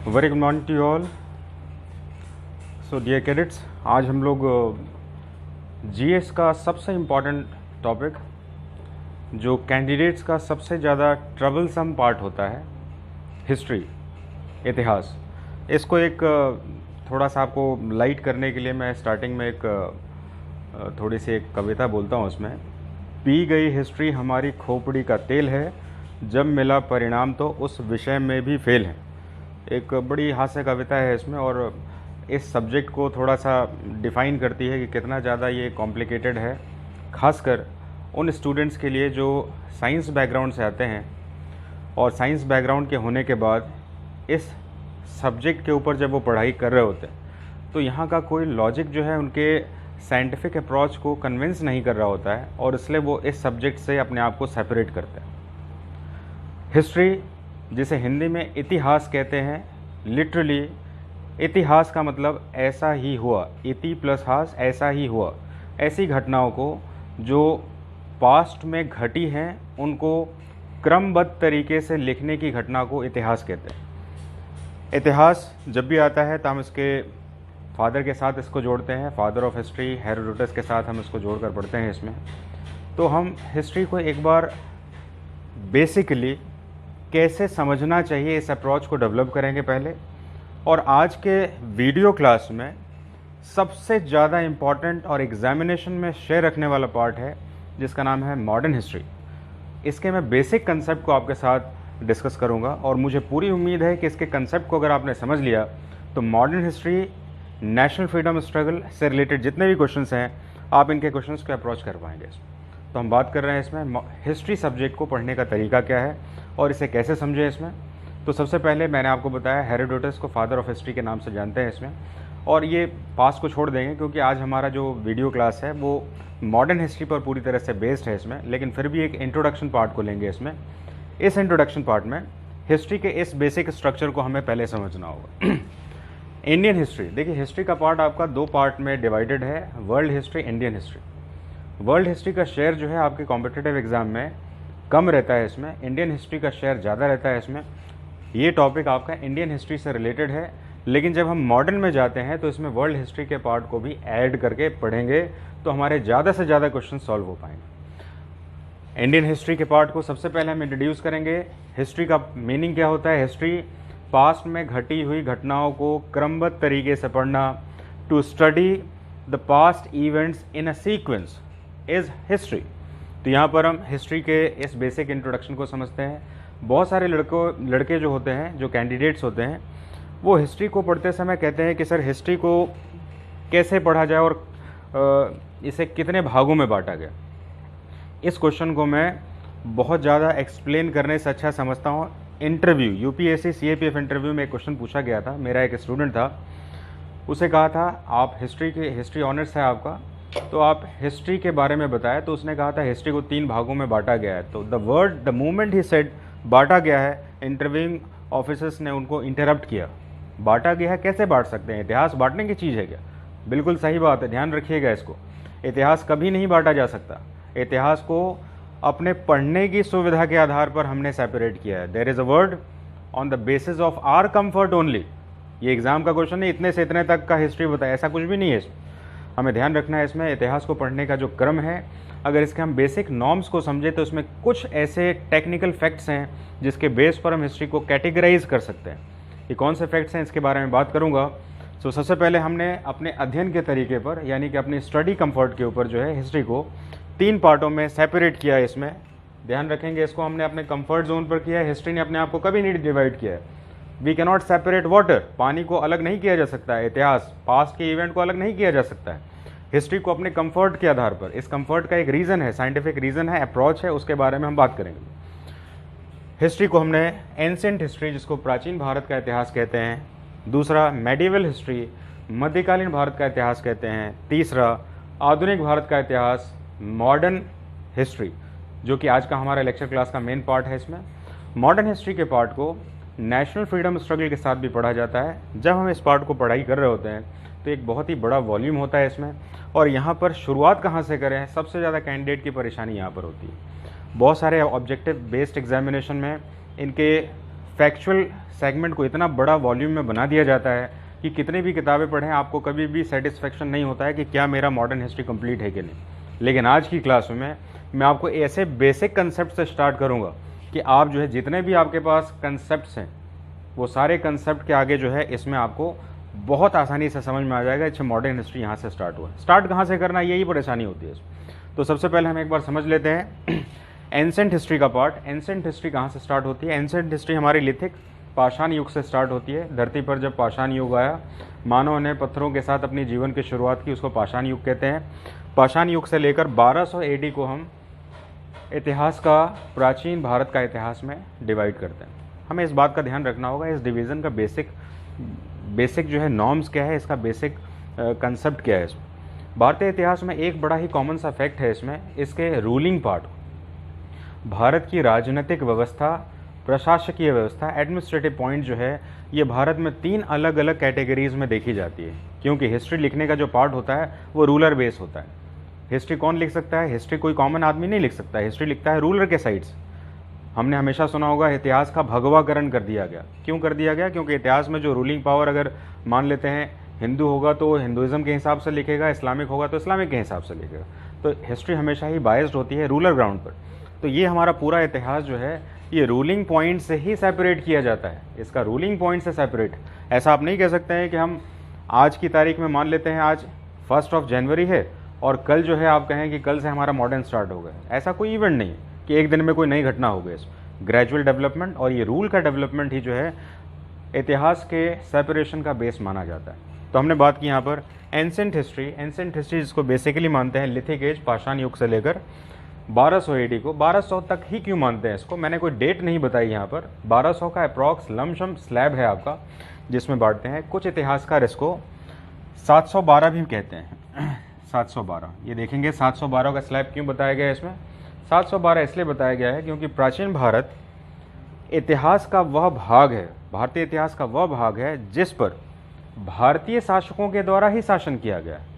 Very good morning to all. So dear cadets, आज हम लोग जीएस का सबसे इम्पॉर्टेंट टॉपिक, जो कैंडिडेट्स का सबसे ज़्यादा ट्रबलसम पार्ट होता है, हिस्ट्री, इतिहास, इसको एक थोड़ा सा आपको लाइट करने के लिए मैं स्टार्टिंग में एक थोड़ी सी एक कविता बोलता हूँ। उसमें पी गई हिस्ट्री हमारी खोपड़ी का तेल है, जब मिला परिणाम तो उस विषय में भी फेल है। एक बड़ी हास्य कविता है इसमें, और इस सब्जेक्ट को थोड़ा सा डिफ़ाइन करती है कि कितना ज़्यादा ये कॉम्प्लिकेटेड है, खासकर उन स्टूडेंट्स के लिए जो साइंस बैकग्राउंड से आते हैं और साइंस बैकग्राउंड के होने के बाद इस सब्जेक्ट के ऊपर जब वो पढ़ाई कर रहे होते हैं तो यहाँ का कोई लॉजिक जो है उनके साइंटिफिक अप्रोच को कन्विंस नहीं कर रहा होता है, और इसलिए वो इस सब्जेक्ट से अपने आप को सेपरेट करते हैं। हिस्ट्री, जिसे हिंदी में इतिहास कहते हैं, लिटरली इतिहास का मतलब ऐसा ही हुआ, इति प्लस हास, ऐसा ही हुआ, ऐसी घटनाओं को जो पास्ट में घटी हैं उनको क्रमबद्ध तरीके से लिखने की घटना को इतिहास कहते हैं। इतिहास जब भी आता है तो हम इसके फादर के साथ इसको जोड़ते हैं, फादर ऑफ हिस्ट्री हेरोडोटस के साथ हम इसको जोड़कर पढ़ते हैं इसमें। तो हम हिस्ट्री को एक बार बेसिकली कैसे समझना चाहिए इस अप्रोच को डेवलप करेंगे पहले, और आज के वीडियो क्लास में सबसे ज़्यादा इम्पॉर्टेंट और एग्जामिनेशन में शेयर रखने वाला पार्ट है जिसका नाम है मॉडर्न हिस्ट्री। इसके मैं बेसिक कंसेप्ट को आपके साथ डिस्कस करूंगा, और मुझे पूरी उम्मीद है कि इसके कंसेप्ट को अगर आपने समझ लिया तो modern history, national freedom struggle से रिलेटेड जितने भी क्वेश्चंस हैं आप इनके क्वेश्चंस को अप्रोच कर पाएंगे। तो हम बात कर रहे हैं इसमें हिस्ट्री सब्जेक्ट को पढ़ने का तरीका क्या है और इसे कैसे समझें इसमें। तो सबसे पहले मैंने आपको बताया हेरोडोटस को फादर ऑफ हिस्ट्री के नाम से जानते हैं इसमें, और ये पास को छोड़ देंगे क्योंकि आज हमारा जो वीडियो क्लास है वो मॉडर्न हिस्ट्री पर पूरी तरह से बेस्ड है इसमें, लेकिन फिर भी एक इंट्रोडक्शन पार्ट को लेंगे इसमें। इस इंट्रोडक्शन पार्ट में हिस्ट्री के इस बेसिक स्ट्रक्चर को हमें पहले समझना होगा। इंडियन हिस्ट्री, देखिए हिस्ट्री का पार्ट आपका दो पार्ट में डिवाइडेड है, world history, Indian history. World history का शेयर जो है आपके कॉम्पिटिटिव एग्जाम में कम रहता है इसमें, इंडियन हिस्ट्री का शेयर ज़्यादा रहता है इसमें। ये टॉपिक आपका इंडियन हिस्ट्री से रिलेटेड है, लेकिन जब हम मॉडर्न में जाते हैं तो इसमें वर्ल्ड हिस्ट्री के पार्ट को भी ऐड करके पढ़ेंगे तो हमारे ज़्यादा से ज़्यादा क्वेश्चन सॉल्व हो पाएंगे। इंडियन हिस्ट्री के पार्ट को सबसे पहले हम इंट्रोड्यूस करेंगे। हिस्ट्री का मीनिंग क्या होता है? हिस्ट्री पास्ट में घटी हुई घटनाओं को क्रमबद्ध तरीके से पढ़ना। To study the past events in a sequence is history. तो यहाँ पर हम हिस्ट्री के इस बेसिक इंट्रोडक्शन को समझते हैं। बहुत सारे लड़के जो होते हैं, जो कैंडिडेट्स होते हैं, वो हिस्ट्री को पढ़ते समय कहते हैं कि सर हिस्ट्री को कैसे पढ़ा जाए और इसे कितने भागों में बांटा गया। इस क्वेश्चन को मैं बहुत ज़्यादा एक्सप्लेन करने से अच्छा समझता हूँ। इंटरव्यू, यूपीएससी सीएपीएफ इंटरव्यू में एक क्वेश्चन पूछा गया था, मेरा एक स्टूडेंट था, उसे कहा था आप हिस्ट्री ऑनर्स है आपका, तो आप हिस्ट्री के बारे में बताएं। तो उसने कहा था हिस्ट्री को 3 भागों में बांटा गया है। तो द मोमेंट ही सेड बांटा गया है, इंटरव्यूइंग ऑफिसर्स ने उनको इंटरप्ट किया। बांटा गया है, कैसे बांट सकते हैं? इतिहास बांटने की चीज़ है क्या? बिल्कुल सही बात है, ध्यान रखिएगा इसको। इतिहास कभी नहीं बांटा जा सकता। इतिहास को अपने पढ़ने की सुविधा के आधार पर हमने सेपरेट किया है। There is a word on the basis of our comfort only. ये एग्जाम का क्वेश्चन नहीं, इतने से इतने तक का हिस्ट्री बताया, ऐसा कुछ भी नहीं है इसमें। हमें ध्यान रखना है इसमें इतिहास को पढ़ने का जो क्रम है, अगर इसके हम बेसिक नॉर्म्स को समझे तो इसमें कुछ ऐसे टेक्निकल फैक्ट्स हैं जिसके बेस पर हम हिस्ट्री को कैटेगराइज कर सकते हैं। ये कौन से फैक्ट्स हैं इसके बारे में बात करूंगा। तो सबसे पहले हमने अपने अध्ययन के तरीके पर, यानी कि अपनी स्टडी कंफर्ट के ऊपर जो है हिस्ट्री को 3 पार्टों में सेपरेट किया है। इसमें ध्यान रखेंगे, इसको हमने अपने कंफर्ट जोन पर किया है। हिस्ट्री ने अपने आप को कभी नहीं डिवाइड किया है। वी कैनॉट सेपरेट वाटर, पानी को अलग नहीं किया जा सकता है, इतिहास पास्ट के इवेंट को अलग नहीं किया जा सकता है। हिस्ट्री को अपने कंफर्ट के आधार पर, इस कंफर्ट का एक रीज़न है, साइंटिफिक रीज़न है, अप्रोच है, उसके बारे में हम बात करेंगे। हिस्ट्री को हमने एंशिएंट हिस्ट्री, जिसको प्राचीन भारत का इतिहास कहते हैं, दूसरा मेडिवल हिस्ट्री, मध्यकालीन भारत का इतिहास कहते हैं, तीसरा आधुनिक भारत का इतिहास, मॉडर्न हिस्ट्री, जो कि आज का हमारा लेक्चर क्लास का मेन पार्ट है। इसमें मॉडर्न हिस्ट्री के पार्ट को नेशनल फ्रीडम स्ट्रगल के साथ भी पढ़ा जाता है। जब हम इस पार्ट को पढ़ाई कर रहे होते हैं तो एक बहुत ही बड़ा वॉल्यूम होता है इसमें, और यहाँ पर शुरुआत कहाँ से करें, सबसे ज़्यादा कैंडिडेट की परेशानी यहाँ पर होती है। बहुत सारे ऑब्जेक्टिव बेस्ड एग्जामिनेशन में इनके फैक्चुअल सेगमेंट को इतना बड़ा वॉल्यूम में बना दिया जाता है कि कितनी भी किताबें पढ़ें आपको कभी भी सेटिस्फेक्शन नहीं होता है कि क्या मेरा मॉडर्न हिस्ट्री कंप्लीट है कि नहीं। लेकिन आज की क्लास में मैं आपको ऐसे बेसिक कंसेप्ट से स्टार्ट करूँगा कि आप जो है जितने भी आपके पास कंसेप्ट्स हैं वो सारे कंसेप्ट के आगे जो है इसमें आपको बहुत आसानी से समझ में आ जाएगा। अच्छा, मॉडर्न हिस्ट्री यहाँ से स्टार्ट हुआ, स्टार्ट कहाँ से करना, यही परेशानी होती है। तो सबसे पहले हम एक बार समझ लेते हैं एंसेंट हिस्ट्री का पार्ट। एंसेंट हिस्ट्री कहाँ से स्टार्ट होती है? एंसेंट हिस्ट्री हमारी लिथिक पाषाण युग से स्टार्ट होती है। धरती पर जब पाषाण युग आया, मानव ने पत्थरों के साथ अपनी जीवन की शुरुआत की, उसको पाषाण युग कहते हैं। पाषाण युग से लेकर 1200 एडी को हम इतिहास का, प्राचीन भारत का इतिहास में डिवाइड करते हैं। हमें इस बात का ध्यान रखना होगा इस डिवीज़न का बेसिक जो है नॉर्म्स क्या है, इसका बेसिक कंसेप्ट क्या है। इसमें भारतीय इतिहास में एक बड़ा ही कॉमन सा फैक्ट है इसमें, इसके रूलिंग पार्ट, भारत की राजनीतिक व्यवस्था, प्रशासकीय व्यवस्था, एडमिनिस्ट्रेटिव पॉइंट जो है ये भारत में 3 अलग अलग कैटेगरीज में देखी जाती है। क्योंकि हिस्ट्री लिखने का जो पार्ट होता है वो रूलर बेस होता है। हिस्ट्री कौन लिख सकता है? हिस्ट्री कोई कॉमन आदमी नहीं लिख सकता है, हिस्ट्री लिखता है रूलर के साइड्स। हमने हमेशा सुना होगा इतिहास का भगवाकरण कर दिया गया। क्यों कर दिया गया? क्योंकि इतिहास में जो रूलिंग पावर, अगर मान लेते हैं हिंदू होगा तो हिंदुज़म के हिसाब से लिखेगा, इस्लामिक होगा तो इस्लामिक के हिसाब से लिखेगा। तो हिस्ट्री हमेशा ही बायस्ड होती है रूलर ग्राउंड पर। तो ये हमारा पूरा इतिहास जो है ये रूलिंग पॉइंट से ही सेपरेट किया जाता है, इसका रूलिंग पॉइंट से सेपरेट। ऐसा आप नहीं कह सकते हैं कि हम आज की तारीख में मान लेते हैं आज 1 जनवरी है और कल जो है आप कहें कि कल से हमारा मॉडर्न स्टार्ट हो गया। ऐसा कोई इवेंट नहीं है कि एक दिन में कोई नई घटना हो गई। ग्रेजुअल डेवलपमेंट और ये रूल का डेवलपमेंट ही जो है इतिहास के सेपरेशन का बेस माना जाता है। तो हमने बात की यहाँ पर एंसेंट हिस्ट्री। एंसेंट हिस्ट्री जिसको बेसिकली मानते हैं लिथिक एज, पाषाण युग से लेकर 1200 एडी को। 1200 तक ही क्यों मानते हैं इसको? मैंने कोई डेट नहीं बताई यहाँ पर। 1200 का अप्रॉक्स लमसम स्लैब है आपका जिसमें बांटते हैं। कुछ इतिहासकार इसको 712 भी कहते हैं। 712 ये देखेंगे 712 का स्लैब क्यों बताया गया है इसमें? 712 इसलिए बताया गया है क्योंकि प्राचीन भारत इतिहास का वह भाग है, भारतीय इतिहास का वह भाग है जिस पर भारतीय शासकों के द्वारा ही शासन किया गया है।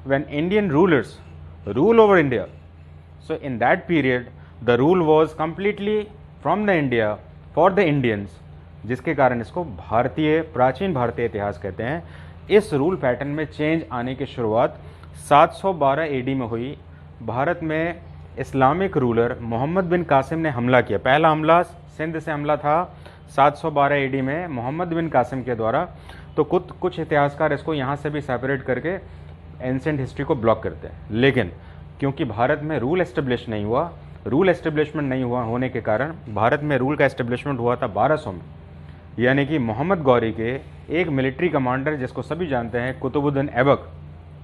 When Indian rulers rule over India, so in that period the rule was completely from the India for the Indians, जिसके कारण इसको भारतीय, प्राचीन भारतीय इतिहास कहते हैं। इस रूल पैटर्न में चेंज आने की शुरुआत 712 एडी में हुई। भारत में इस्लामिक रूलर मोहम्मद बिन कासिम ने हमला किया। पहला हमला सिंध से हमला था 712 एडी में मोहम्मद बिन कासिम के द्वारा। तो कुछ इतिहासकार इसको यहाँ से भी सेपरेट करके एंसेंट हिस्ट्री को ब्लॉक करते हैं। लेकिन क्योंकि भारत में रूल एस्टेब्लिश नहीं हुआ, रूल एस्टेब्लिशमेंट नहीं हुआ होने के कारण भारत में रूल का एस्टेब्लिशमेंट हुआ था 1200 में, यानी कि मोहम्मद गौरी के एक मिलिट्री कमांडर जिसको सभी जानते हैं कुतुबुद्दीन ऐबक,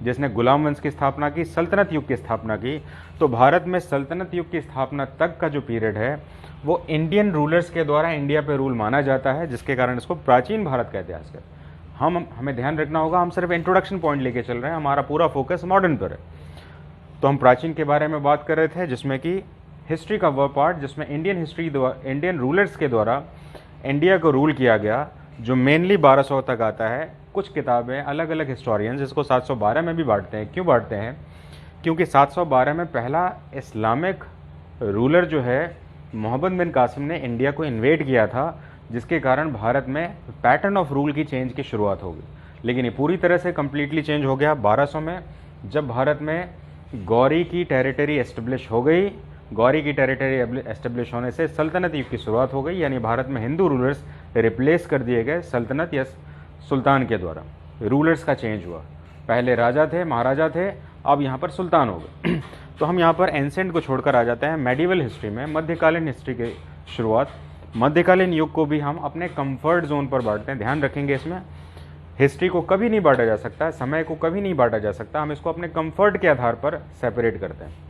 जिसने गुलाम वंश की स्थापना की, सल्तनत युग की स्थापना की। तो भारत में सल्तनत युग की स्थापना तक का जो पीरियड है वो इंडियन रूलर्स के द्वारा इंडिया पे रूल माना जाता है, जिसके कारण इसको प्राचीन भारत का इतिहास कहते हैं। हमें ध्यान रखना होगा, हम सिर्फ इंट्रोडक्शन पॉइंट लेके चल रहे हैं, हमारा पूरा फोकस मॉडर्न पर है। तो हम प्राचीन के बारे में बात कर रहे थे जिसमें कि हिस्ट्री का वह पार्ट जिसमें इंडियन रूलर्स के द्वारा इंडिया को रूल किया गया, जो मेनली 1200 तक आता है। कुछ किताबें अलग अलग हिस्टोरियंस इसको 712 में भी बांटते हैं। क्यों बांटते हैं? क्योंकि 712 में पहला इस्लामिक रूलर जो है मोहम्मद बिन कासिम ने इंडिया को इन्वेड किया था, जिसके कारण भारत में पैटर्न ऑफ रूल की चेंज की शुरुआत हो गई। लेकिन ये पूरी तरह से कम्प्लीटली चेंज हो गया 1200 में, जब भारत में गौरी की टेरिटरी एस्टेब्लिश हो गई। गौरी की टेरिटरी एस्टेब्लिश होने से सल्तनत युग की शुरुआत हो गई, यानी भारत में हिंदू रूलर्स रिप्लेस कर दिए गए सल्तनत या सुल्तान के द्वारा। रूलर्स का चेंज हुआ, पहले राजा थे, महाराजा थे, अब यहाँ पर सुल्तान हो गए। तो हम यहाँ पर एंसेंट को छोड़कर आ जाते हैं मेडिवल हिस्ट्री में, मध्यकालीन हिस्ट्री की शुरुआत। मध्यकालीन युग को भी हम अपने कंफर्ट जोन पर बांटते हैं। ध्यान रखेंगे, इसमें हिस्ट्री को कभी नहीं बांटा जा सकता, समय को कभी नहीं बांटा जा सकता, हम इसको अपने कंफर्ट के आधार पर सेपरेट करते हैं।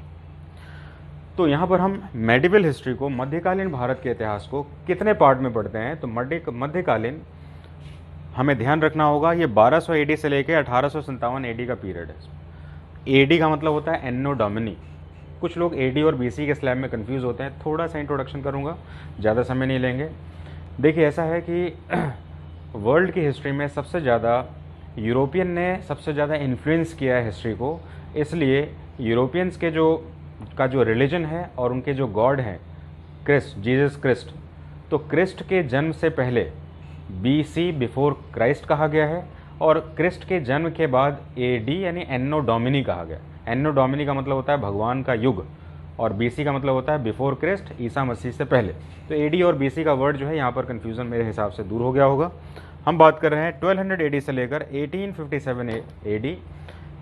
तो यहाँ पर हम मेडिवल हिस्ट्री को, मध्यकालीन भारत के इतिहास को कितने पार्ट में पढ़ते हैं? तो मध्यकालीन हमें ध्यान रखना होगा ये 1200 एडी से लेकर 1857 एडी का पीरियड है। एडी का मतलब होता है एन्नो डोमिनी। कुछ लोग एडी और बीसी के स्लैब में कंफ्यूज होते हैं। थोड़ा सा इंट्रोडक्शन करूँगा, ज़्यादा समय नहीं लेंगे। देखिए, ऐसा है कि वर्ल्ड की हिस्ट्री में सबसे ज़्यादा यूरोपियन ने सबसे ज़्यादा इन्फ्लुएंस किया है हिस्ट्री को, इसलिए यूरोपियंस के जो रिलीजन है और उनके जो गॉड हैं क्रिस्ट, जीसस क्रिस्ट, तो क्रिस्ट के जन्म से पहले BC बिफोर क्राइस्ट कहा गया है, और क्रिस्ट के जन्म के बाद AD यानी एन्नो डोमिनी कहा गया। एन्नो डोमिनी का मतलब होता है भगवान का युग, और BC का मतलब होता है बिफोर क्रिस्ट, ईसा मसीह से पहले। तो AD और BC का वर्ड जो है यहाँ पर कन्फ्यूज़न मेरे हिसाब से दूर हो गया होगा। हम बात कर रहे हैं 1200 AD से लेकर 1857 AD।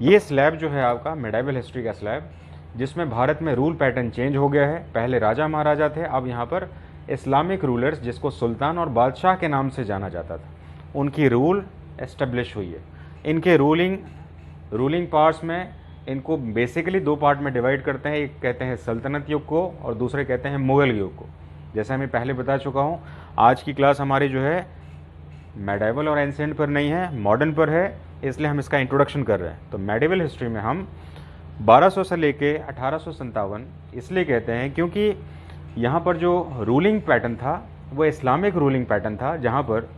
ये स्लैब जो है आपका मेडाइवल हिस्ट्री का स्लैब, जिसमें भारत में रूल पैटर्न चेंज हो गया है। पहले राजा महाराजा थे, अब यहाँ पर इस्लामिक रूलर्स, जिसको सुल्तान और बादशाह के नाम से जाना जाता था, उनकी रूल एस्टेब्लिश हुई है। इनके रूलिंग पार्ट्स में इनको बेसिकली दो पार्ट में डिवाइड करते हैं। एक कहते हैं सल्तनत युग को और दूसरे कहते हैं मुगल युग को। जैसा मैं पहले बता चुका हूँ, आज की क्लास हमारी जो है मेडाइवल और एंशिएंट पर नहीं है, मॉडर्न पर है, इसलिए हम इसका इंट्रोडक्शन कर रहे हैं। तो मेडाइवल हिस्ट्री में हम 1200 से लेके 1857 इसलिए कहते हैं क्योंकि यहाँ पर जो रूलिंग पैटर्न था वो इस्लामिक रूलिंग पैटर्न था, जहाँ पर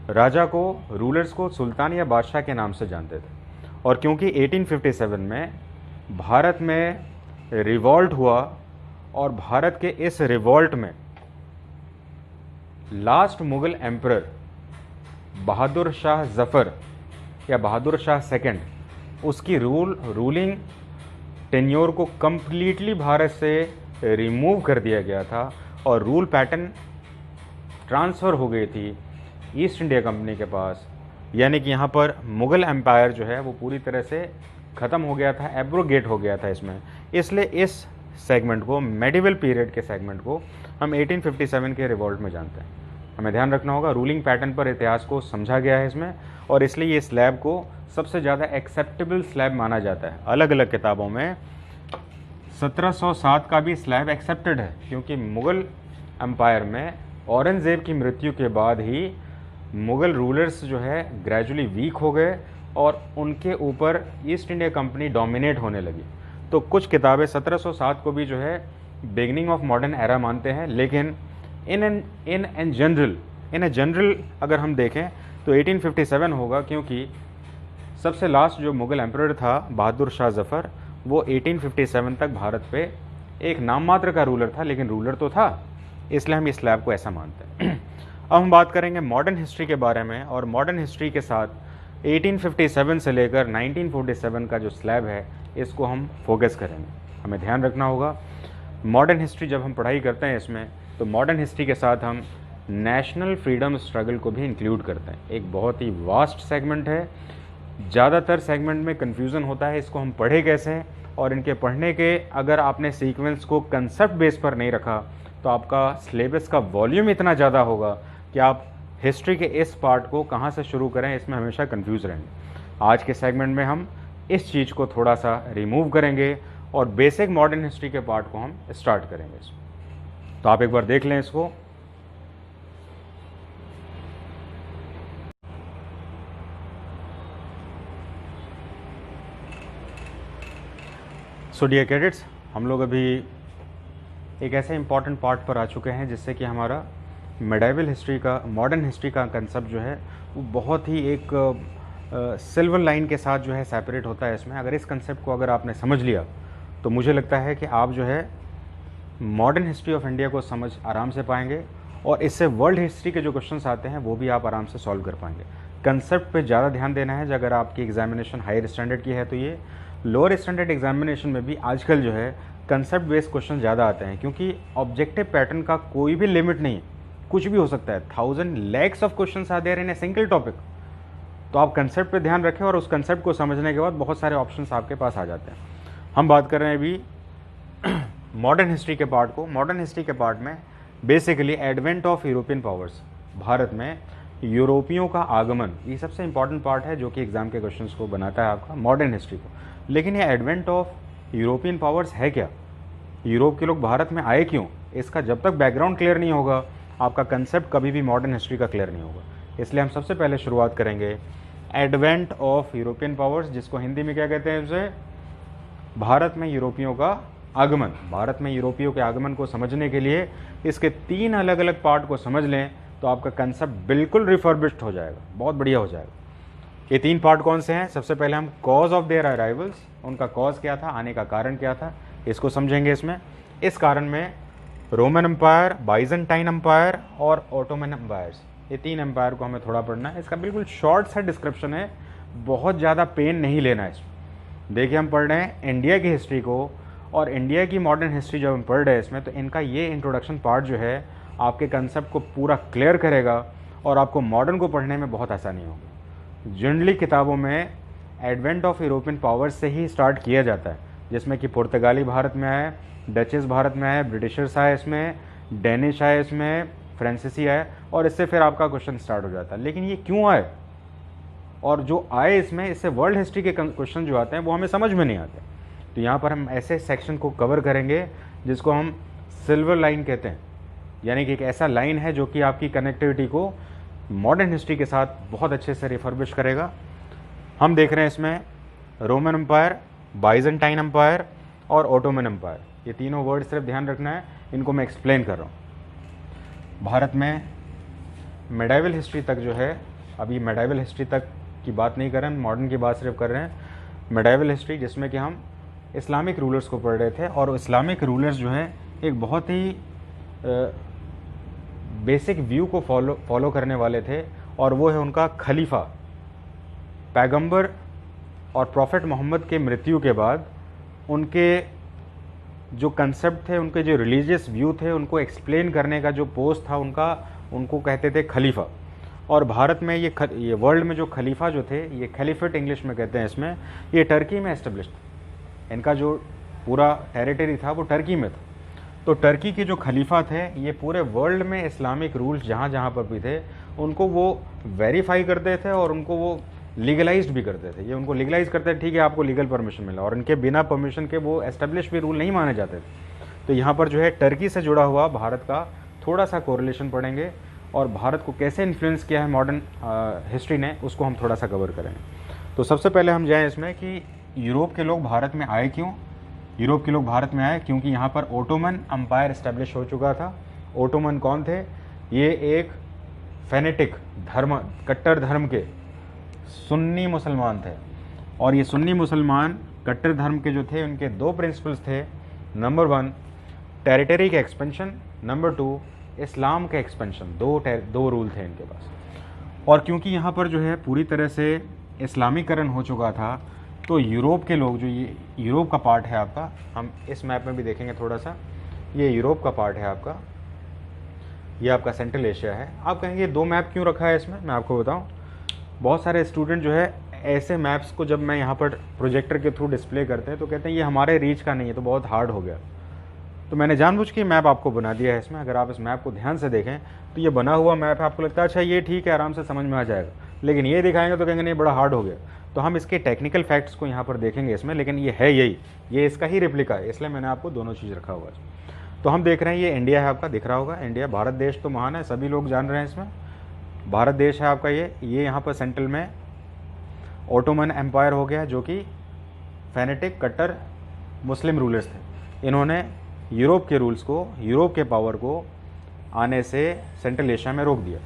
राजा को, रूलर्स को सुल्तान या बादशाह के नाम से जानते थे। और क्योंकि 1857 में भारत में रिवॉल्ट हुआ, और भारत के इस रिवॉल्ट में लास्ट मुगल एम्परर बहादुर शाह जफ़र या बहादुर शाह सेकंड, उसकी रूलिंग टेन्योर को कम्प्लीटली भारत से रिमूव कर दिया गया था, और रूल पैटर्न ट्रांसफ़र हो गई थी ईस्ट इंडिया कंपनी के पास। यानी कि यहाँ पर मुग़ल एम्पायर जो है वो पूरी तरह से ख़त्म हो गया था, एब्रोगेट हो गया था इसमें। इसलिए इस सेगमेंट को, मेडिवल पीरियड के सेगमेंट को हम 1857 के रिवॉल्ट में जानते हैं। हमें ध्यान रखना होगा, रूलिंग पैटर्न पर इतिहास को समझा गया है इसमें, और इसलिए ये स्लैब को सबसे ज़्यादा एक्सेप्टेबल स्लैब माना जाता है। अलग अलग किताबों में 1707 का भी स्लैब एक्सेप्टेड है, क्योंकि मुग़ल एम्पायर में औरंगज़ेब की मृत्यु के बाद ही मुग़ल रूलर्स जो है ग्रेजुअली वीक हो गए और उनके ऊपर ईस्ट इंडिया कंपनी डोमिनेट होने लगी। तो कुछ किताबें 1707 को भी जो है बिगनिंग ऑफ मॉडर्न एरा मानते हैं, लेकिन इन जनरल अगर हम देखें तो 1857 होगा, क्योंकि सबसे लास्ट जो मुग़ल एम्परर था बहादुर शाह जफ़र, वो 1857 तक भारत पे एक नाम मात्र का रूलर था, लेकिन रूलर तो था, इसलिए हम इस स्लैब को ऐसा मानते हैं। अब हम बात करेंगे मॉडर्न हिस्ट्री के बारे में, और मॉडर्न हिस्ट्री के साथ 1857 से लेकर 1947 का जो स्लैब है इसको हम फोकस करेंगे। हमें ध्यान रखना होगा, मॉडर्न हिस्ट्री जब हम पढ़ाई करते हैं इसमें, तो मॉडर्न हिस्ट्री के साथ हम नेशनल फ्रीडम स्ट्रगल को भी इंक्लूड करते हैं। एक बहुत ही वास्ट सेगमेंट है, ज़्यादातर सेगमेंट में कन्फ्यूज़न होता है, इसको हम पढ़े कैसे हैं, और इनके पढ़ने के अगर आपने सीक्वेंस को कंसेप्ट बेस पर नहीं रखा तो आपका सिलेबस का वॉल्यूम इतना ज़्यादा होगा कि आप हिस्ट्री के इस पार्ट को कहाँ से शुरू करें, इसमें हमेशा कंफ्यूज रहेंगे। आज के सेगमेंट में हम इस चीज़ को थोड़ा सा रिमूव करेंगे और बेसिक मॉडर्न हिस्ट्री के पार्ट को हम स्टार्ट करेंगे। तो आप एक बार देख लें इसको। सो डियर कैडेट्स, हम लोग अभी एक ऐसे इंपॉर्टेंट पार्ट पर आ चुके हैं जिससे कि हमारा मेडाइवल हिस्ट्री का, मॉडर्न हिस्ट्री का कंसेप्ट जो है वो बहुत ही एक सिल्वर लाइन के साथ जो है सेपरेट होता है इसमें। अगर इस कंसेप्ट को अगर आपने समझ लिया तो मुझे लगता है कि आप जो है मॉडर्न हिस्ट्री ऑफ इंडिया को समझ आराम से पाएंगे, और इससे वर्ल्ड हिस्ट्री के जो क्वेश्चंस आते हैं वो भी आप आराम से सॉल्व कर पाएंगे। कंसेप्ट पे ज़्यादा ध्यान देना है। अगर आपकी एग्जामिनेशन हायर स्टैंडर्ड की है तो ये लोअर स्टैंडर्ड एग्जामिनेशन में भी आजकल जो है कंसेप्ट बेस्ड क्वेश्चन ज़्यादा आते हैं, क्योंकि ऑब्जेक्टिव पैटर्न का कोई भी लिमिट नहीं है, कुछ भी हो सकता है। 1000 lakhs of questions are there in a single topic. तो आप कंसेप्ट पे ध्यान रखें, और उस कंसेप्ट को समझने के बाद बहुत सारे ऑप्शंस आपके पास आ जाते हैं। हम बात कर रहे हैं अभी मॉडर्न हिस्ट्री के पार्ट को। मॉडर्न हिस्ट्री के पार्ट में basically advent of European powers, Bharat में यूरोपियों का आगमन, ये सबसे इंपॉर्टेंट पार्ट है जो कि एग्जाम के क्वेश्चंस को बनाता है आपका मॉडर्न हिस्ट्री को। लेकिन ये एडवेंट ऑफ यूरोपियन पावर्स है क्या, यूरोप के लोग भारत में आए क्यों, इसका जब तक बैकग्राउंड क्लियर नहीं होगा आपका कंसेप्ट कभी भी मॉडर्न हिस्ट्री का क्लियर नहीं होगा। इसलिए हम सबसे पहले शुरुआत करेंगे एडवेंट ऑफ यूरोपियन पावर्स, जिसको हिंदी में क्या कहते हैं, उसे भारत में यूरोपियों का आगमन। भारत में यूरोपियों के आगमन को समझने के लिए इसके 3 अलग अलग पार्ट को समझ लें तो आपका कंसेप्ट बिल्कुल रिफर्बिश्ड हो जाएगा, बहुत बढ़िया हो जाएगा। ये 3 पार्ट कौन से हैं? सबसे पहले हम कॉज ऑफ देयर अराइवल्स, उनका कॉज क्या था, आने का कारण क्या था, इसको समझेंगे इसमें। इस कारण में रोमन एम्पायर, बाइजेंटाइन एम्पायर और ऑटोमन एम्पायर्स, ये 3 एम्पायर को हमें थोड़ा पढ़ना है। इसका बिल्कुल शॉर्ट सा डिस्क्रिप्शन है, बहुत ज़्यादा पेन नहीं लेना है इसमें। देखिए हम पढ़ रहे हैं इंडिया की हिस्ट्री को, और इंडिया की मॉडर्न हिस्ट्री जब हम पढ़ रहे हैं इसमें, तो इनका ये इंट्रोडक्शन पार्ट जो है आपके कंसेप्ट को पूरा क्लियर करेगा और आपको मॉडर्न को पढ़ने में बहुत आसानी होगी। जनरली किताबों में एडवेंट ऑफ यूरोपियन पावर्स से ही स्टार्ट किया जाता है, जिसमें कि पुर्तगाली भारत में आए, डचेस भारत में आए, ब्रिटिशर्स आए इसमें, डेनिश आए इसमें, फ्रांसीसी आए, और इससे फिर आपका क्वेश्चन स्टार्ट हो जाता है। लेकिन ये क्यों आए, और जो आए इसमें, इससे वर्ल्ड हिस्ट्री के क्वेश्चन जो आते हैं वो हमें समझ में नहीं आते। तो यहाँ पर हम ऐसे सेक्शन को कवर करेंगे जिसको हम सिल्वर लाइन कहते हैं, यानी कि एक ऐसा लाइन है जो कि आपकी कनेक्टिविटी को मॉडर्न हिस्ट्री के साथ बहुत अच्छे से रिफर्बिश करेगा। हम देख रहे हैं इसमें रोमन एम्पायर, बाइजेंटाइन एम्पायर और ऑटोमन एम्पायर, ये तीनों वर्ड सिर्फ ध्यान रखना है, इनको मैं एक्सप्लेन कर रहा हूँ। भारत में मेडाइवल हिस्ट्री तक जो है, अभी मेडाइवल हिस्ट्री तक की बात नहीं कर रहे हैं, मॉडर्न की बात सिर्फ कर रहे हैं। मेडाइवल हिस्ट्री जिसमें कि हम इस्लामिक रूलर्स को पढ़ रहे थे, और इस्लामिक रूलर्स जो है एक बहुत ही बेसिक व्यू को फॉलो करने वाले थे, और वो है उनका खलीफा। पैगंबर और प्रॉफिट मोहम्मद के मृत्यु के बाद उनके जो कंसेप्ट थे, उनके जो रिलीजियस व्यू थे, उनको एक्सप्लेन करने का जो पोस्ट था उनका, उनको कहते थे खलीफा। और भारत में ये वर्ल्ड में जो खलीफा जो थे, ये खलीफेट इंग्लिश में कहते हैं इसमें, ये टर्की में एस्टेब्लिश था। इनका जो पूरा टेरिटरी था वो टर्की में था। तो टर्की के जो खलीफा थे, ये पूरे वर्ल्ड में इस्लामिक रूल्स जहाँ जहाँ पर भी थे उनको वो वेरीफाई करते थे और उनको वो लीगलाइज्ड भी करते थे। ये उनको लीगलाइज करते थे, ठीक है आपको लीगल परमिशन मिला, और इनके बिना परमिशन के वो एस्टेब्लिश भी रूल नहीं माने जाते थे। तो यहाँ पर जो है टर्की से जुड़ा हुआ भारत का थोड़ा सा कोरिलेशन पढ़ेंगे, और भारत को कैसे इन्फ्लुएंस किया है मॉडर्न हिस्ट्री ने, उसको हम थोड़ा सा कवर करेंगे। तो सबसे पहले हम जाएँ इसमें कि यूरोप के लोग भारत में आए क्यों। यूरोप के लोग भारत में आए क्योंकि यहाँ पर ओटोमन अम्पायर इस्टेब्लिश हो चुका था। ओटोमन कौन थे? ये एक फेनेटिक धर्म, कट्टर धर्म के सुन्नी मुसलमान थे, और ये सुन्नी मुसलमान कट्टर धर्म के जो थे, उनके 2 प्रिंसिपल्स थे। नंबर 1 टेरिटरी के एक्सपेंशन, नंबर 2 इस्लाम के एक्सपेंशन। दो रूल थे इनके पास। और क्योंकि यहाँ पर जो है पूरी तरह से इस्लामीकरण हो चुका था, तो यूरोप के लोग, जो ये यूरोप का पार्ट है आपका, हम इस मैप में भी देखेंगे थोड़ा सा, ये यूरोप का पार्ट है आपका, ये आपका सेंट्रल एशिया है। आप कहेंगे 2 मैप क्यों रखा है इसमें, मैं आपको बताऊं। बहुत सारे स्टूडेंट जो है ऐसे मैप्स को जब मैं यहाँ पर प्रोजेक्टर के थ्रू डिस्प्ले करते हैं तो कहते हैं ये हमारे रीच का नहीं है, तो बहुत हार्ड हो गया। तो मैंने जानबूझ के मैप आपको बना दिया है इसमें। अगर आप इस मैप को ध्यान से देखें तो ये बना हुआ मैप है, आपको लगता है अच्छा ये ठीक है, आराम से समझ में आ जाएगा, लेकिन ये दिखाएंगे तो कहेंगे नहीं बड़ा हार्ड हो गया। तो हम इसके टेक्निकल फैक्ट्स को यहाँ पर देखेंगे इसमें, लेकिन ये है यही, ये इसका ही रेप्लिका है, इसलिए मैंने आपको दोनों चीज़ रखा हुआ है। तो हम देख रहे हैं ये इंडिया है आपका, दिख रहा होगा इंडिया। भारत देश तो महान है, सभी लोग जान रहे हैं इसमें, भारत देश है आपका। ये यहाँ पर सेंट्रल में ओटोमन एम्पायर हो गया, जो कि फेनेटिक कट्टर मुस्लिम रूलर्स थे। इन्होंने यूरोप के रूल्स को, यूरोप के पावर को आने से सेंट्रल एशिया में रोक दिया।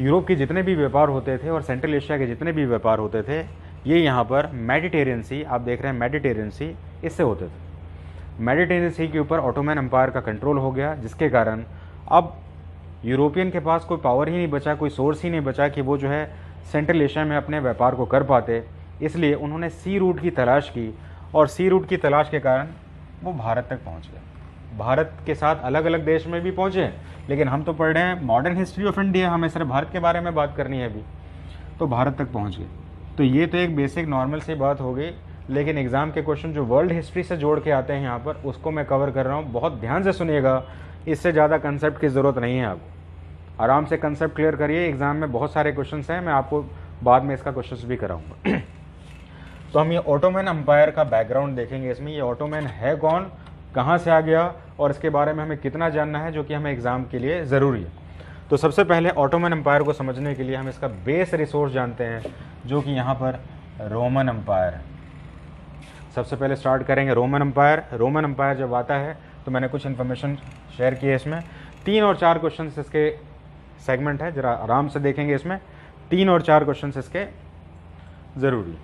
यूरोप के जितने भी व्यापार होते थे और सेंट्रल एशिया के जितने भी व्यापार होते थे, ये यहाँ पर मेडिटेरियन सी, आप देख रहे हैं मेडिटेरियन सी, इससे होते थे। मेडिटेरियन सी के ऊपर ऑटोमन एम्पायर का कंट्रोल हो गया, जिसके कारण अब यूरोपियन के पास कोई पावर ही नहीं बचा, कोई सोर्स ही नहीं बचा कि वो जो है सेंट्रल एशिया में अपने व्यापार को कर पाते। इसलिए उन्होंने सी रूट की तलाश की, और सी रूट की तलाश के कारण वो भारत तक पहुँच गए। भारत के साथ अलग अलग देश में भी पहुँचे, लेकिन हम तो पढ़ रहे हैं मॉडर्न हिस्ट्री ऑफ इंडिया, हमें सिर्फ भारत के बारे में बात करनी है अभी, तो भारत तक पहुँच गए। तो ये तो एक बेसिक नॉर्मल सी बात हो गई, लेकिन एग्ज़ाम के क्वेश्चन जो वर्ल्ड हिस्ट्री से जोड़ के आते हैं यहाँ पर, उसको मैं कवर कर रहा हूँ। बहुत ध्यान से सुनिएगा, इससे ज़्यादा कंसेप्ट की ज़रूरत नहीं है आपको। आराम से कंसेप्ट क्लियर करिए, एग्ज़ाम में बहुत सारे क्वेश्चन हैं, मैं आपको बाद में इसका क्वेश्चन भी कराऊँगा। तो हम ये ऑटोमन अम्पायर का बैकग्राउंड देखेंगे इसमें। ये ऑटोमन है कौन, कहाँ से आ गया, और इसके बारे में हमें कितना जानना है, जो कि हमें एग्ज़ाम के लिए ज़रूरी है। तो सबसे पहले ऑटोमन एम्पायर को समझने के लिए हम इसका बेस रिसोर्स जानते हैं, जो कि यहाँ पर रोमन एम्पायर है। सबसे पहले स्टार्ट करेंगे रोमन एम्पायर। रोमन एम्पायर जब आता है तो मैंने कुछ इन्फॉर्मेशन शेयर की है इसमें। 3 और 4 क्वेश्चन इसके सेगमेंट है, ज़रा आराम से देखेंगे इसमें। 3 और 4 क्वेश्चन इसके ज़रूरी।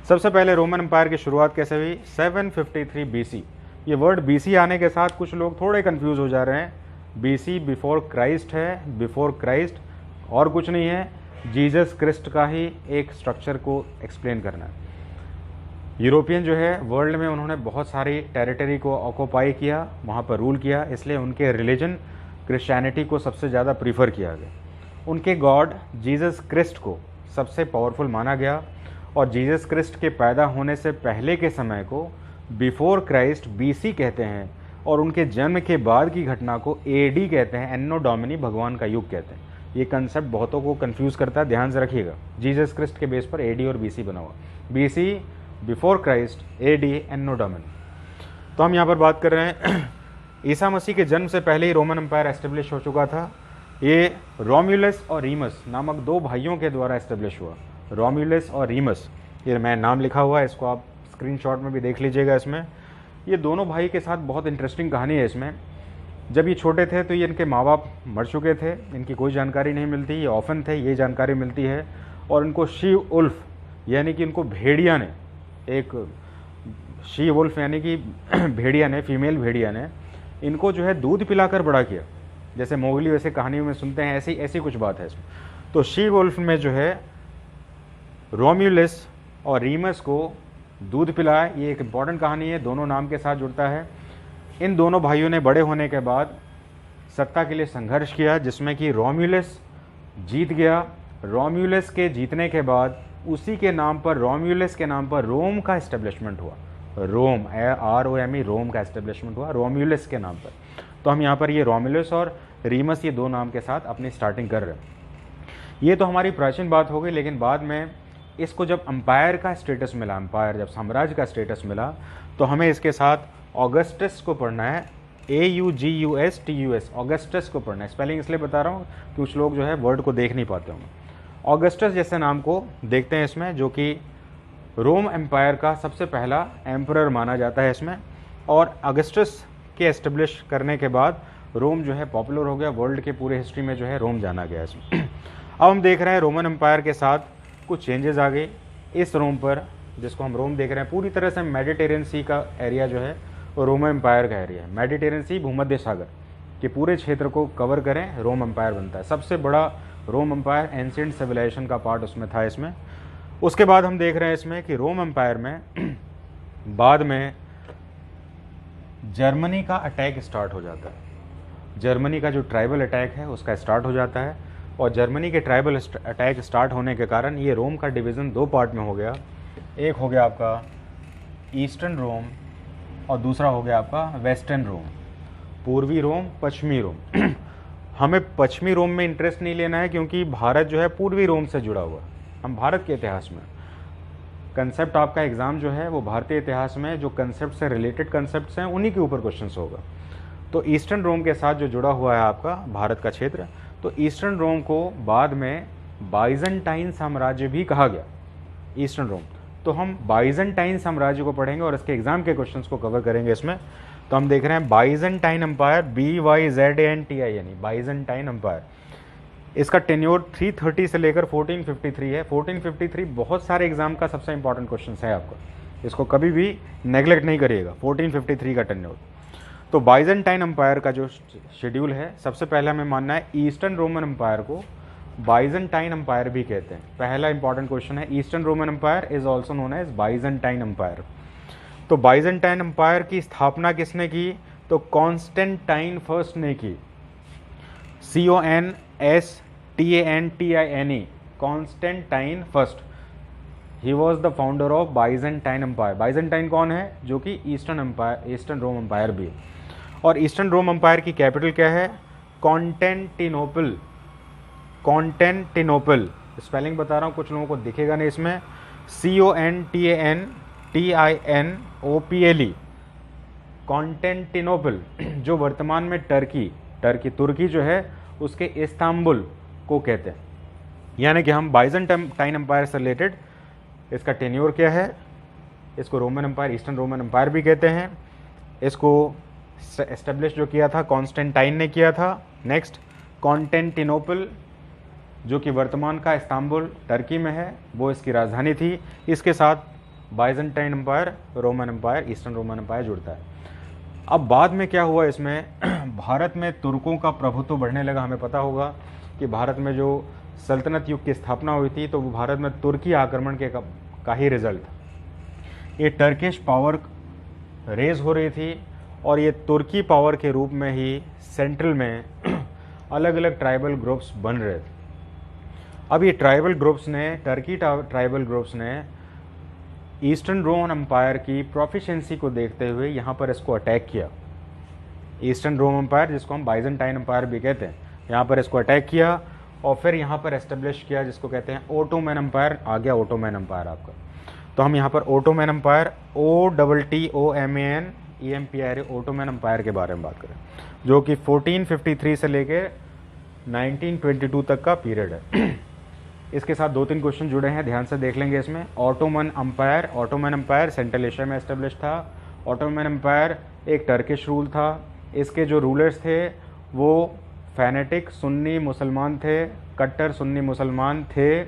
सबसे पहले रोमन एम्पायर की शुरुआत कैसे हुई? 753 BC, ये वर्ड बीसी आने के साथ कुछ लोग थोड़े कंफ्यूज हो जा रहे हैं। बीसी बिफोर क्राइस्ट है, बिफोर क्राइस्ट और कुछ नहीं है, जीसस क्रिस्ट का ही एक स्ट्रक्चर को एक्सप्लेन करना है। यूरोपियन जो है वर्ल्ड में उन्होंने बहुत सारी टेरिटरी को ऑक्यूपाई किया, वहाँ पर रूल किया, इसलिए उनके रिलीजन क्रिश्चियनिटी को सबसे ज़्यादा प्रीफर किया गया। उनके गॉड जीसस क्रिस्ट को सबसे पावरफुल माना गया और जीसस क्रिस्ट के पैदा होने से पहले के समय को बिफोर क्राइस्ट बीसी कहते हैं और उनके जन्म के बाद की घटना को एडी कहते हैं, एन्नो डोमिनी भगवान का युग कहते हैं। ये कंसेप्ट बहुतों को कंफ्यूज करता है, ध्यान से रखिएगा। जीसस क्रिस्ट के बेस पर एडी और बीसी बना हुआ, BC before Christ, AD anno Domini. तो हम यहाँ पर बात कर रहे हैं ईसा मसीह के जन्म से पहले ही रोमन एम्पायर एस्टेब्लिश हो चुका था। ये रोम्यूलस और रीमस नामक दो भाइयों के द्वारा एस्टेब्लिश हुआ। रोम्यूलस और रीमस, ये मैं नाम लिखा हुआ है, इसको आप स्क्रीनशॉट में भी देख लीजिएगा। इसमें ये दोनों भाई के साथ बहुत इंटरेस्टिंग कहानी है। इसमें जब ये छोटे थे तो ये इनके माँ बाप मर चुके थे, इनकी कोई जानकारी नहीं मिलती, ये ऑफन थे, ये जानकारी मिलती है। और इनको शी उल्फ यानी कि इनको भेड़िया ने, एक शी वुल्फ यानी कि भेड़िया ने, फीमेल भेड़िया ने इनको जो है दूध पिलाकर बड़ा किया। जैसे मोगली वैसे कहानियों में सुनते हैं, ऐसी ऐसी कुछ बात है इसमें। तो शी वुल्फ में जो है रोम्यूलस और रीमस को दूध पिलाया, ये एक इम्पॉर्टेंट कहानी है, दोनों नाम के साथ जुड़ता है। इन दोनों भाइयों ने बड़े होने के बाद सत्ता के लिए संघर्ष किया, जिसमें कि रोम्यूलस जीत गया। रोम्यूलस के जीतने के बाद उसी के नाम पर, रोम्यूलस के नाम पर रोम का एस्टेब्लिशमेंट हुआ। रोम, ROME, रोम का एस्टेब्लिशमेंट हुआ रोम्यूलस के नाम पर। तो हम यहाँ पर ये रोम्यूलस और रीमस, ये दो नाम के साथ अपनी स्टार्टिंग कर रहे हैं। ये तो हमारी प्राचीन बात हो गई, लेकिन बाद में इसको जब अंपायर का स्टेटस मिला, अंपायर जब साम्राज्य का स्टेटस मिला, तो हमें इसके साथ ऑगस्टस को पढ़ना है, AUGUSTUS, ऑगस्टस को पढ़ना है। स्पेलिंग इसलिए बता रहा हूँ कि कुछ लोग जो है वर्ड को देख नहीं पाते होंगे। ऑगस्टस जैसे नाम को देखते हैं इसमें, जो कि रोम एम्पायर का सबसे पहला एम्परर माना जाता है इसमें। और ऑगस्टस के एस्टेब्लिश करने के बाद रोम जो है पॉपुलर हो गया, वर्ल्ड के पूरे हिस्ट्री में जो है रोम जाना गया इसमें। अब हम देख रहे हैं रोमन एम्पायर के साथ कुछ चेंजेस आ गए इस रोम पर, जिसको हम रोम देख रहे हैं। पूरी तरह से मेडिटेरियन सी का एरिया जो है वो रोमन एम्पायर का एरिया है। मेडिटेरियन सी, भूमध्य सागर के पूरे क्षेत्र को कवर करें, रोम एम्पायर बनता है। सबसे बड़ा रोम एम्पायर, एंशिएंट सिविलाइजेशन का पार्ट उसमें था इसमें। उसके बाद हम देख रहे हैं इसमें कि रोम एम्पायर में बाद में जर्मनी का अटैक स्टार्ट हो जाता है। जर्मनी का जो ट्राइबल अटैक है उसका स्टार्ट हो जाता है, और जर्मनी के ट्राइबल अटैक स्टार्ट होने के कारण ये रोम का डिवीज़न दो पार्ट में हो गया। एक हो गया आपका ईस्टर्न रोम और दूसरा हो गया आपका वेस्टर्न रोम, पूर्वी रोम, पश्चिमी रोम। हमें पश्चिमी रोम में इंटरेस्ट नहीं लेना है, क्योंकि भारत जो है पूर्वी रोम से जुड़ा हुआ है। हम भारत के इतिहास में कंसेप्ट, आपका एग्ज़ाम जो है वो भारतीय इतिहास में जो कंसेप्ट से रिलेटेड कंसेप्ट्स हैं उन्हीं के ऊपर क्वेश्चंस होगा। तो ईस्टर्न रोम के साथ जो जुड़ा हुआ है आपका भारत का क्षेत्र, तो ईस्टर्न रोम को बाद में बाइजेंटाइन साम्राज्य भी कहा गया, ईस्टर्न रोम। तो हम बाइजेंटाइन साम्राज्य को पढ़ेंगे और इसके एग्जाम के क्वेश्चंस को कवर करेंगे इसमें। तो हम देख रहे हैं Byzantine empire, BYZANTIN, Byzantine empire. इसका टेन्योर 330 से लेकर 1453 है। 1453 बहुत सारे एग्जाम का सबसे इंपॉर्टेंट क्वेश्चन है आपका, इसको कभी भी नेग्लेक्ट नहीं करिएगा, 1453 का टेन्योर। तो बाइजेंटाइन एम्पायर का जो शेड्यूल है, सबसे पहले हमें मानना है ईस्टर्न रोमन एम्पायर को बाइजेंटाइन एम्पायर भी कहते हैं। पहला इंपॉर्टेंट क्वेश्चन है, eastern Roman empire is also known as Byzantine empire. तो बाइजेंटाइन एम्पायर की स्थापना किसने की? तो कॉन्स्टेंटाइन फर्स्ट ने की, CONSTANTINE, कॉन्स्टेंटाइन फर्स्ट। ही was the founder of Byzantine empire. Byzantine कौन है? जो कि eastern empire, eastern Rome empire भी है। और ईस्टर्न रोम एम्पायर की कैपिटल क्या है? कॉन्स्टेंटिनोपल। कॉन्स्टेंटिनोपल, स्पेलिंग बता रहा हूँ, कुछ लोगों को दिखेगा नहीं इसमें, CONTANTINOPLE, कॉन्स्टेंटिनोपल, जो वर्तमान में तुर्की जो है उसके इस्तांबुल को कहते हैं। यानी कि हम बाइजेंटाइन एम्पायर से रिलेटेड, इसका टेन्योर क्या है? इसको Roman empire, eastern Roman empire भी कहते हैं। इसको एस्टेब्लिश जो किया था कॉन्स्टेंटाइन ने किया था। नेक्स्ट कॉन्स्टेंटिनोपल, जो कि वर्तमान का इस्तांबुल टर्की में है, वो इसकी राजधानी थी। इसके साथ Byzantine empire, Roman empire, eastern Roman empire जुड़ता है। अब बाद में क्या हुआ इसमें भारत में तुर्कों का प्रभुत्व बढ़ने लगा। हमें पता होगा कि भारत में जो सल्तनत युग की स्थापना हुई थी तो वो भारत में तुर्की आक्रमण के का ही रिजल्ट था। ये टर्किश पावर रेज हो रही थी और ये तुर्की पावर के रूप में ही सेंट्रल में अलग अलग ट्राइबल ग्रुप्स बन रहे थे। अब ये ट्राइबल ग्रुप्स ने, टर्की ट्राइबल ग्रुप्स ने ईस्टर्न रोमन एम्पायर की प्रोफिशिएंसी को देखते हुए यहाँ पर इसको अटैक किया। ईस्टर्न रोमन एम्पायर, जिसको हम बाइजेंटाइन एम्पायर भी कहते हैं, यहाँ पर इसको अटैक किया और फिर यहाँ पर एस्टेब्लिश किया जिसको कहते हैं ओटोमन एम्पायर। आ गया ओटोमन एम्पायर आपका। तो हम यहाँ पर Ottoman empire, OTTOMAN Ottoman empire के बारे में बात करें, जो कि 1453 से लेके 1922 तक का पीरियड है। इसके साथ 2-3 क्वेश्चन जुड़े हैं, ध्यान से देख लेंगे इसमें। ओटोमन एम्पायर सेंट्रल एशिया में एस्टेब्लिश था। ओटोमन एम्पायर एक टर्किश रूल था। इसके जो रूलर्स थे वो फैनेटिक सुन्नी मुसलमान थे, कट्टर सुन्नी मुसलमान थे।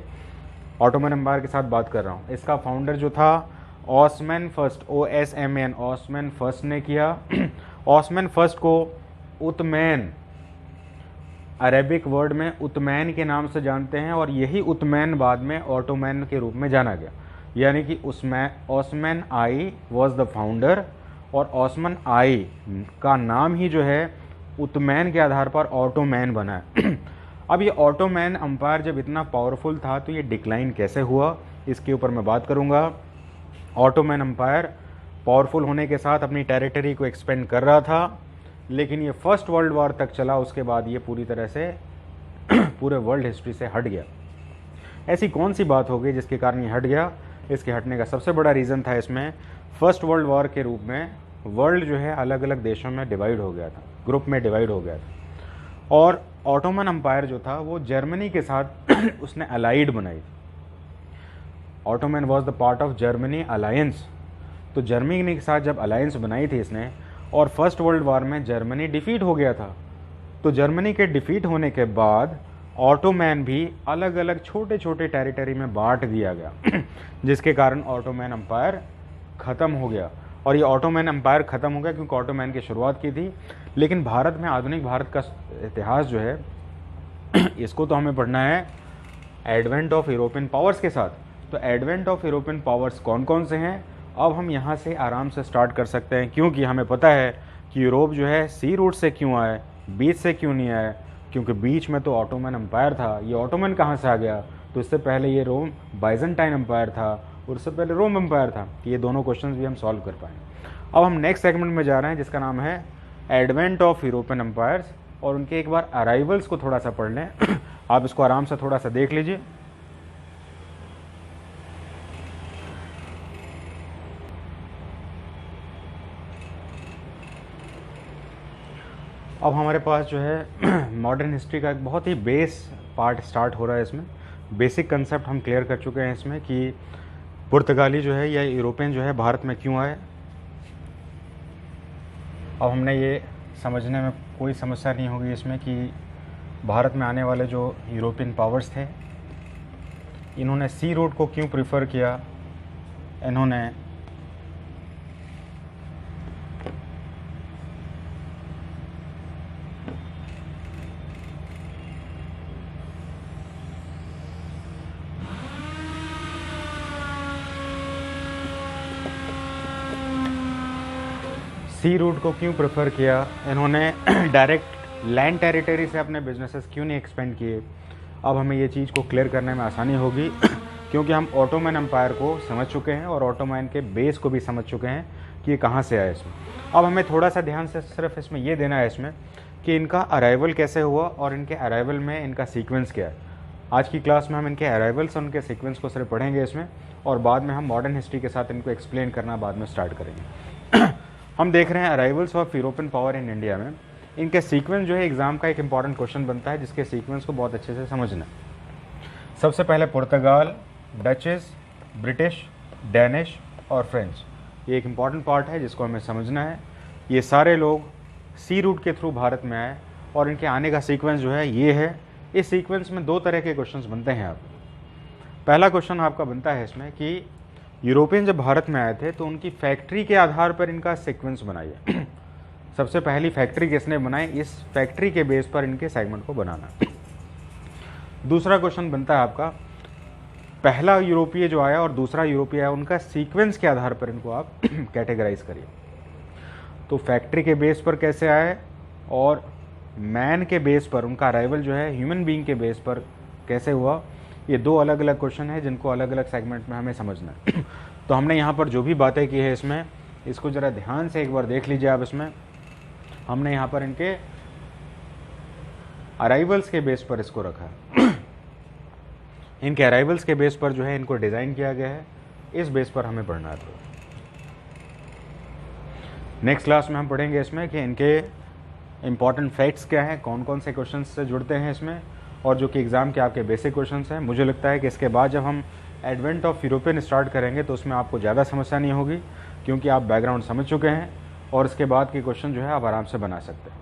ओटोमन एम्पायर के साथ बात कर रहा हूँ। इसका फाउंडर जो था ऑस्मैन फर्स्ट, OSMAN, ऑस्मैन फर्स्ट ने किया। ऑस्मैन फर्स्ट को उतमैन, अरेबिक वर्ड में उतमैन के नाम से जानते हैं और यही उतमैन बाद में ऑटोमैन के रूप में जाना गया। यानी कि ऑस्मैन आई वॉज द फाउंडर और ऑस्मन आई का नाम ही जो है उतमैन के आधार पर ऑटोमैन बना है। अब ये ऑटोमैन एम्पायर जब इतना पावरफुल था तो ये डिक्लाइन कैसे हुआ, इसके ऊपर मैं बात करूँगा। ऑटोमैन एम्पायर पावरफुल होने के साथ अपनी टेरिटरी को एक्सपेंड कर रहा था, लेकिन ये फर्स्ट वर्ल्ड वॉर तक चला। उसके बाद ये पूरी तरह से पूरे वर्ल्ड हिस्ट्री से हट गया। ऐसी कौन सी बात हो गई जिसके कारण ये हट गया? इसके हटने का सबसे बड़ा रीज़न था इसमें फर्स्ट वर्ल्ड वॉर के रूप में वर्ल्ड जो है अलग अलग देशों में डिवाइड हो गया था, ग्रुप में डिवाइड हो गया था। और ऑटोमन एम्पायर जो था वो जर्मनी के साथ उसने अलाइड बनाई थी। Ottoman was the part of Germany alliance. तो जर्मनी के साथ जब अलायंस बनाई थी इसने और फर्स्ट वर्ल्ड वॉर में जर्मनी डिफीट हो गया था। तो जर्मनी के डिफीट होने के बाद ऑटोमैन भी अलग अलग छोटे छोटे टेरिटरी में बांट दिया गया जिसके कारण ऑटोमैन एम्पायर ख़त्म हो गया। और ये ऑटोमैन एम्पायर ख़त्म हो गया क्योंकि ऑटोमैन की शुरुआत की थी। लेकिन भारत में, आधुनिक भारत का इतिहास जो है इसको तो हमें पढ़ना है एडवेंट ऑफ यूरोपियन पावर्स के साथ। तो एडवेंट ऑफ यूरोपियन पावर्स कौन कौन से हैं, अब हम यहाँ से आराम से स्टार्ट कर सकते हैं, क्योंकि हमें पता है कि यूरोप जो है सी रूट से क्यों आए, बीच से क्यों नहीं आए, क्योंकि बीच में तो ऑटोमन एम्पायर था। ये ऑटोमन कहाँ से आ गया? तो इससे पहले ये रोम बाइजेंटाइन एम्पायर था और उससे पहले रोम एम्पायर था। ये दोनों क्वेश्चंस भी हम सॉल्व कर पाएँ। अब हम नेक्स्ट सेगमेंट में जा रहे हैं जिसका नाम है एडवेंट ऑफ यूरोपियन एम्पायर्स, और उनके एक बार अराइवल्स को थोड़ा सा पढ़ लें। आप इसको आराम से थोड़ा सा देख लीजिए। अब हमारे पास जो है मॉडर्न हिस्ट्री का एक बहुत ही बेस पार्ट स्टार्ट हो रहा है। इसमें बेसिक कंसेप्ट हम क्लियर कर चुके हैं इसमें कि पुर्तगाली जो है या यूरोपियन जो है भारत में क्यों आए। अब हमने ये समझने में कोई समस्या नहीं होगी इसमें कि भारत में आने वाले जो यूरोपियन पावर्स थे इन्होंने सी रूट को क्यों प्रेफर किया। इन्होंने सी रूट को क्यों प्रेफर किया, इन्होंने डायरेक्ट लैंड टेरिटरी से अपने बिजनेसेस क्यों नहीं एक्सपेंड किए। अब हमें ये चीज़ को क्लियर करने में आसानी होगी क्योंकि हम ऑटोमन एम्पायर को समझ चुके हैं और ऑटोमन के बेस को भी समझ चुके हैं कि ये कहाँ से आया इसमें। अब हमें थोड़ा सा ध्यान से सिर्फ इसमें ये देना है इसमें कि इनका अराइवल कैसे हुआ और इनके अराइवल में इनका सीक्वेंस क्या है। आज की क्लास में हम इनके अराइवल्स और उनके सीक्वेंस को सिर्फ पढ़ेंगे इसमें, और बाद में हम मॉडर्न हिस्ट्री के साथ इनको एक्सप्लेन करना बाद में स्टार्ट करेंगे। हम देख रहे हैं arrivals of European power in India में। इनके सीक्वेंस जो है एग्जाम का एक इंपॉर्टेंट क्वेश्चन बनता है जिसके सीक्वेंस को बहुत अच्छे से समझना। सबसे पहले पुर्तगाल, डचेस, ब्रिटिश, डैनिश और फ्रेंच, ये एक इम्पॉर्टेंट पार्ट है जिसको हमें समझना है। ये सारे लोग सी रूट के थ्रू भारत में आए और इनके आने का सीक्वेंस जो है ये है। इस सीक्वेंस में दो तरह के क्वेश्चंस बनते हैं। आप पहला क्वेश्चन आपका बनता है इसमें कि यूरोपियन जब भारत में आए थे तो उनकी फैक्ट्री के आधार पर इनका सीक्वेंस बनाइए। सबसे पहली फैक्ट्री किसने बनाई, इस फैक्ट्री के बेस पर इनके सेगमेंट को बनाना। दूसरा क्वेश्चन बनता है आपका, पहला यूरोपीय जो आया और दूसरा यूरोपीय आया, उनका सीक्वेंस के आधार पर इनको आप कैटेगराइज करिए। तो फैक्ट्री के बेस पर कैसे आए और मैन के बेस पर उनका अराइवल जो है ह्यूमन बीइंग के बेस पर कैसे हुआ, ये दो अलग अलग क्वेश्चन है जिनको अलग अलग सेगमेंट में हमें समझना है। तो हमने यहाँ पर जो भी बातें की है इसमें, इसको ज़रा ध्यान से एक बार देख लीजिए आप। इसमें हमने यहाँ पर इनके अराइवल्स के बेस पर इसको रखा है। इनके अराइवल्स के बेस पर जो है इनको डिज़ाइन किया गया है, इस बेस पर हमें पढ़ना है। तो नेक्स्ट क्लास में हम पढ़ेंगे इसमें कि इनके इंपॉर्टेंट फैक्ट्स क्या हैं, कौन कौन से क्वेश्चन से जुड़ते हैं इसमें, और जो कि एग्ज़ाम के आपके बेसिक क्वेश्चंस हैं। मुझे लगता है कि इसके बाद जब हम एडवेंट ऑफ यूरोपियन स्टार्ट करेंगे तो उसमें आपको ज़्यादा समस्या नहीं होगी, क्योंकि आप बैकग्राउंड समझ चुके हैं और इसके बाद के क्वेश्चन जो है आप आराम से बना सकते हैं।